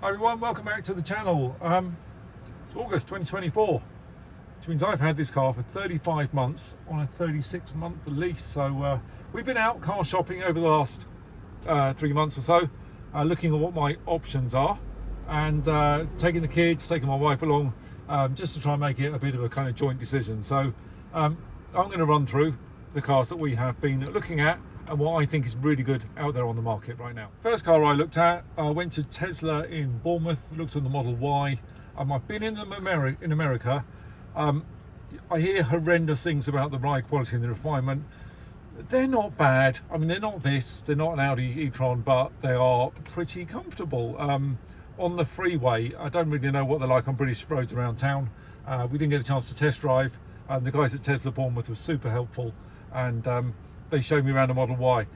Hi everyone, welcome back to the channel. It's August 2024, which means I've had this car for 35 months on a 36-month lease. So we've been out car shopping over the last 3 months or so, looking at what my options are, and taking the kids, taking my wife along, just to try and make it a bit of a kind of joint decision. So I'm going to run through the cars that we have been looking at and what I think is really good out there on the market right now. First car I looked at, I went to Tesla in Bournemouth, looked at the Model Y. I've been in America. I hear horrendous things about the ride quality and the refinement. They're not bad. I mean, they're not an Audi e-tron, but they are pretty comfortable. On the freeway, I don't really know what they're like on British roads around town. We didn't get a chance to test drive. The guys at Tesla Bournemouth were super helpful, and they showed me around the Model Y.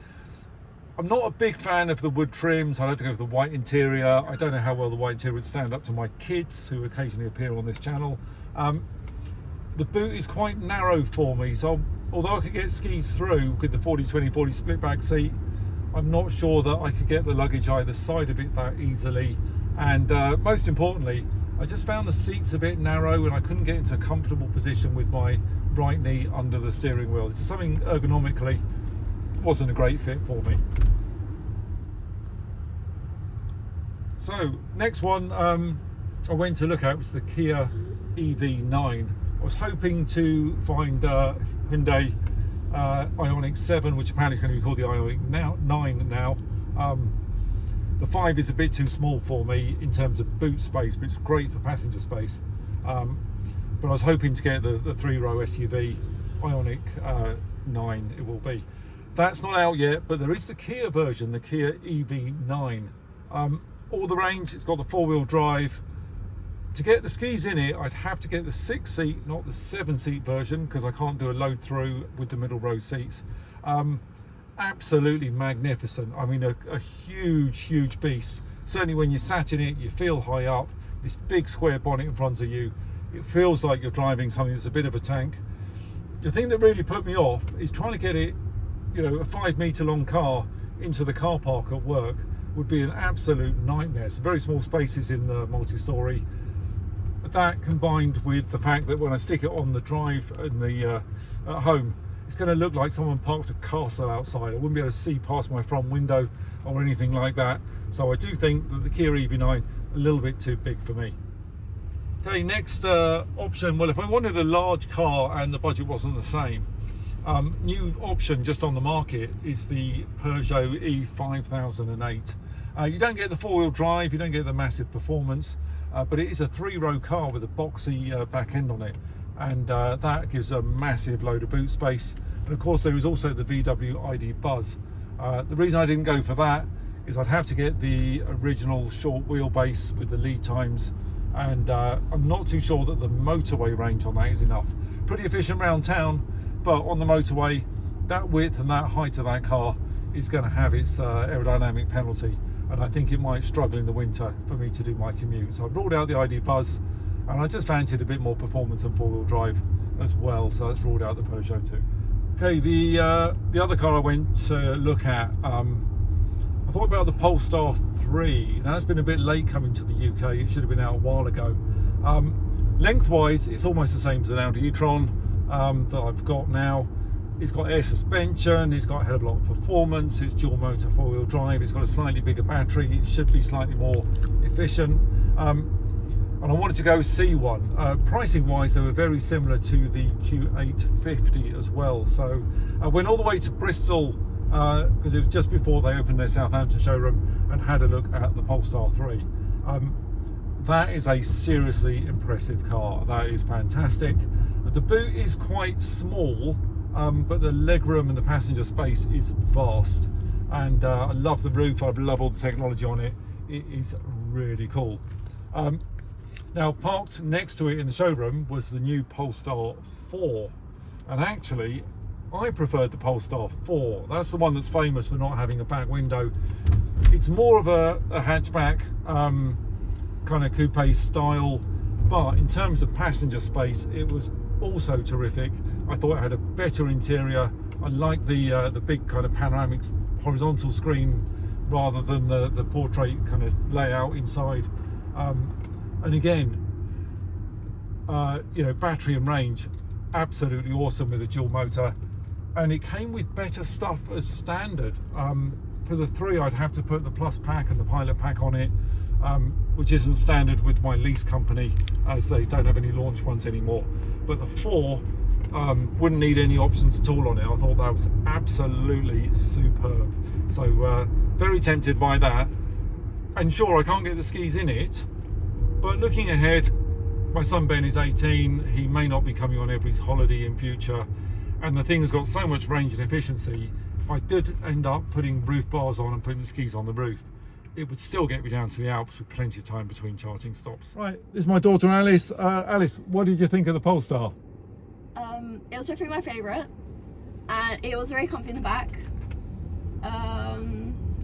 I'm not a big fan of the wood trims. I like to go with the white interior. I don't know how well the white interior would stand up to my kids, who occasionally appear on this channel. The boot is quite narrow for me, so although I could get skis through with the 40-20-40 split back seat, I'm not sure that I could get the luggage either side of it that easily. And most importantly, I just found the seats a bit narrow, and I couldn't get into a comfortable position with my right knee under the steering wheel. It's just something ergonomically wasn't a great fit for me. So next one I went to look at was the Kia EV9. I was hoping to find Hyundai Ioniq 7, which apparently is going to be called the Ioniq 9 now. The 5 is a bit too small for me in terms of boot space, but it's great for passenger space. But I was hoping to get the 3-row SUV Ioniq 9 it will be. That's not out yet, but there is the Kia version, the Kia EV9. All the range, it's got the 4-wheel drive. To get the skis in it, I'd have to get the 6-seat, not the 7-seat version, because I can't do a load through with the middle row seats. Absolutely magnificent. I mean, a huge beast. Certainly when you're sat in it, you feel high up. This big square bonnet in front of you, it feels like you're driving something that's a bit of a tank. The thing that really put me off is trying to get it, you know, a 5-meter long car into the car park at work would be an absolute nightmare. Some very small spaces in the multi-story. That combined with the fact that when I stick it on the drive in the at home, it's going to look like someone parked a castle outside. I wouldn't be able to see past my front window or anything like that. So I do think that the Kia EV9 a little bit too big for me. Okay, next option. Well, if I wanted a large car and the budget wasn't the same, new option just on the market is the Peugeot E5008. You don't get the 4-wheel drive, you don't get the massive performance, but it is a 3-row car with a boxy back end on it, and that gives a massive load of boot space. And of course there is also the VW ID Buzz. The reason I didn't go for that is I'd have to get the original short wheelbase with the lead times, and I'm not too sure that the motorway range on that is enough. Pretty efficient around town, but on the motorway, that width and that height of that car is going to have its aerodynamic penalty, and I think it might struggle in the winter for me to do my commute. So I ruled out the ID Buzz, and I just fancied a bit more performance and 4-wheel drive as well, so that's ruled out the Peugeot too. Okay, the other car I went to look at, I thought about the Polestar 3. Now, it's been a bit late coming to the UK. It should have been out a while ago. Lengthwise, it's almost the same as an Audi e-tron that I've got now. It's got air suspension, it's got a hell of a lot of performance, it's dual motor 4-wheel drive, it's got a slightly bigger battery, it should be slightly more efficient. And I wanted to go see one. Pricing wise, they were very similar to the Q850 as well. So I went all the way to Bristol, because it was just before they opened their Southampton showroom, and had a look at the Polestar 3. That is a seriously impressive car. That is fantastic. The boot is quite small, but the legroom and the passenger space is vast. And I love the roof, I love all the technology on it. It is really cool. Now, parked next to it in the showroom was the new Polestar 4. And actually, I preferred the Polestar 4. That's the one that's famous for not having a back window. It's more of a hatchback, kind of coupe style, but in terms of passenger space, it was also terrific. I thought it had a better interior. I like the big kind of panoramic horizontal screen rather than the portrait kind of layout inside. And again, you know, battery and range absolutely awesome with a dual motor, and it came with better stuff as standard. For the 3 I'd have to put the Plus pack and the Pilot pack on it, which isn't standard with my lease company, as they don't have any launch ones anymore. But the 4 wouldn't need any options at all on it. I thought that was absolutely superb. So very tempted by that. And sure, I can't get the skis in it, but looking ahead, my son Ben is 18, he may not be coming on every holiday in future, and the thing has got so much range and efficiency. If I did end up putting roof bars on and putting the skis on the roof, it would still get me down to the Alps with plenty of time between charging stops. Right, this is my daughter Alice. Alice, what did you think of the Polestar? It was definitely my favourite, and it was very comfy in the back.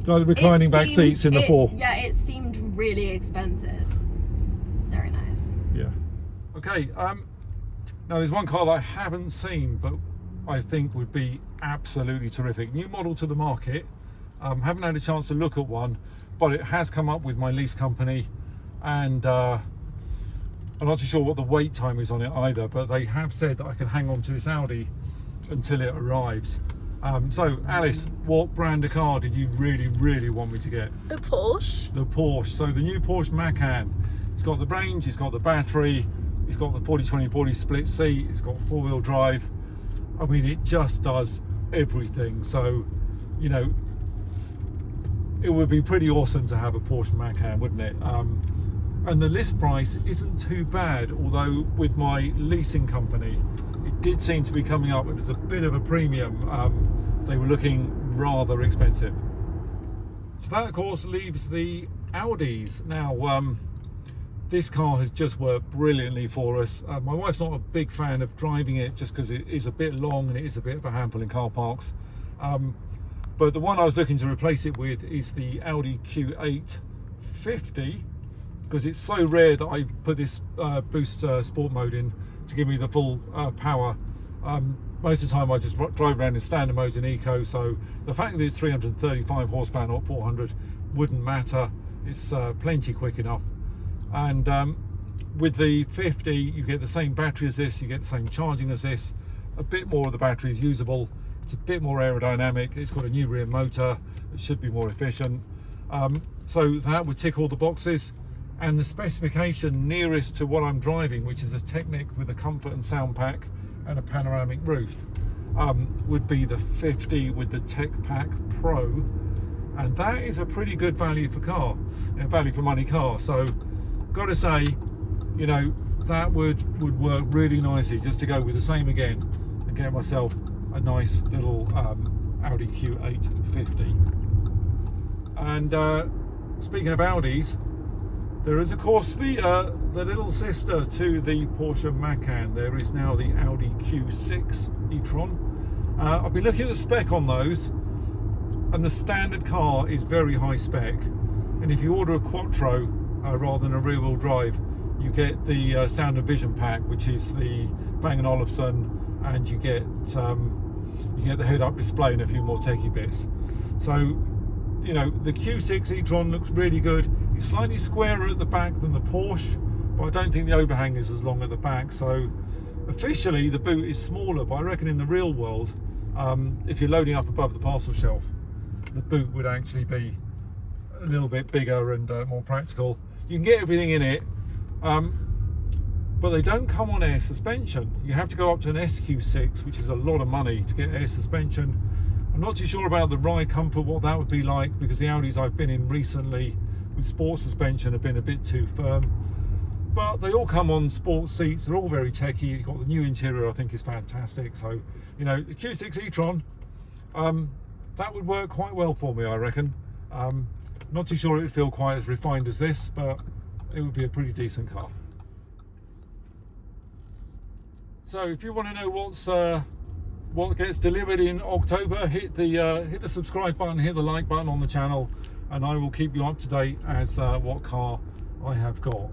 Like the reclining back seats in the 4. Yeah, it seemed really expensive. It's very nice. Yeah. Okay, now there's one car that I haven't seen, but I think would be absolutely terrific. New model to the market. Haven't had a chance to look at one, but it has come up with my lease company, and I'm not too sure what the wait time is on it either, but they have said that I can hang on to this Audi until it arrives. So Alice, what brand of car did you really want me to get? The Porsche. The Porsche. So the new Porsche Macan. It's got the range, it's got the battery, it's got the 40-20-40 split seat, it's got 4-wheel drive. I mean, it just does everything. So, you know, it would be pretty awesome to have a Porsche Macan, wouldn't it? And the list price isn't too bad, although with my leasing company, it did seem to be coming up as a bit of a premium. They were looking rather expensive. So that, of course, leaves the Audis. Now, this car has just worked brilliantly for us. My wife's not a big fan of driving it just because it is a bit long and it is a bit of a handful in car parks. But the one I was looking to replace it with is the Audi Q850, because it's so rare that I put this boost sport mode in to give me the full power. Most of the time I just drive around in standard modes in eco, so the fact that it's 335 horsepower, not 400, wouldn't matter. It's plenty quick enough. And with the 50, you get the same battery as this, you get the same charging as this, a bit more of the battery is usable, it's a bit more aerodynamic, it's got a new rear motor, it should be more efficient. So that would tick all the boxes. And the specification nearest to what I'm driving, which is a Technic with a comfort and sound pack and a panoramic roof, would be the 50 with the Tech Pack Pro, and that is a pretty good value for car, value for money car. So got to say, you know, that would work really nicely just to go with the same again and get myself a nice little Audi Q850. And speaking of Audis, there is, of course, the little sister to the Porsche Macan. There is now the Audi Q6 e-tron. I've been looking at the spec on those, and the standard car is very high spec. And if you order a Quattro rather than a rear-wheel drive, you get the Sound and Vision pack, which is the Bang & Olufsen, and you get the head-up display and a few more techie bits. So, you know, the Q6 e-tron looks really good. It's slightly squarer at the back than the Porsche, but I don't think the overhang is as long at the back. So officially the boot is smaller, but I reckon in the real world, if you're loading up above the parcel shelf, the boot would actually be a little bit bigger and more practical. You can get everything in it, but they don't come on air suspension. You have to go up to an SQ6, which is a lot of money to get air suspension. I'm not too sure about the ride comfort, what that would be like, because the Audis I've been in recently with sport suspension have been a bit too firm. But they all come on sport seats, they're all very techy. You've got the new interior, I think is fantastic. So, you know, the Q6 e-tron, that would work quite well for me, I reckon. Not too sure it would feel quite as refined as this, but it would be a pretty decent car. So if you want to know what gets delivered in October, hit the subscribe button, hit the like button on the channel, and I will keep you up to date as what car I have got.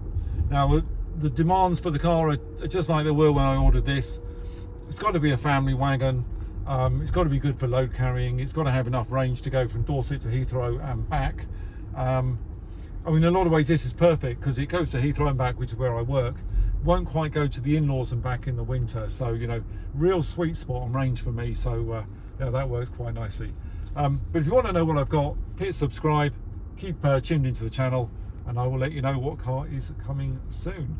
Now, the demands for the car are just like they were when I ordered this. It's got to be a family wagon. It's got to be good for load carrying. It's got to have enough range to go from Dorset to Heathrow and back. I mean, in a lot of ways this is perfect because it goes to Heathrow and back, which is where I work. Won't quite go to the in-laws and back in the winter, so you know, real sweet spot on range for me. So yeah, that works quite nicely. But if you want to know what I've got, hit subscribe, keep tuned into the channel, and I will let you know what car is coming soon.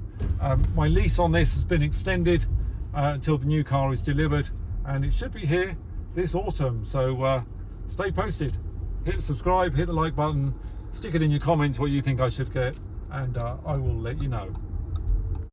My lease on this has been extended until the new car is delivered, and it should be here this autumn. So stay posted, hit subscribe, hit the like button, stick it in your comments what you think I should get, and I will let you know.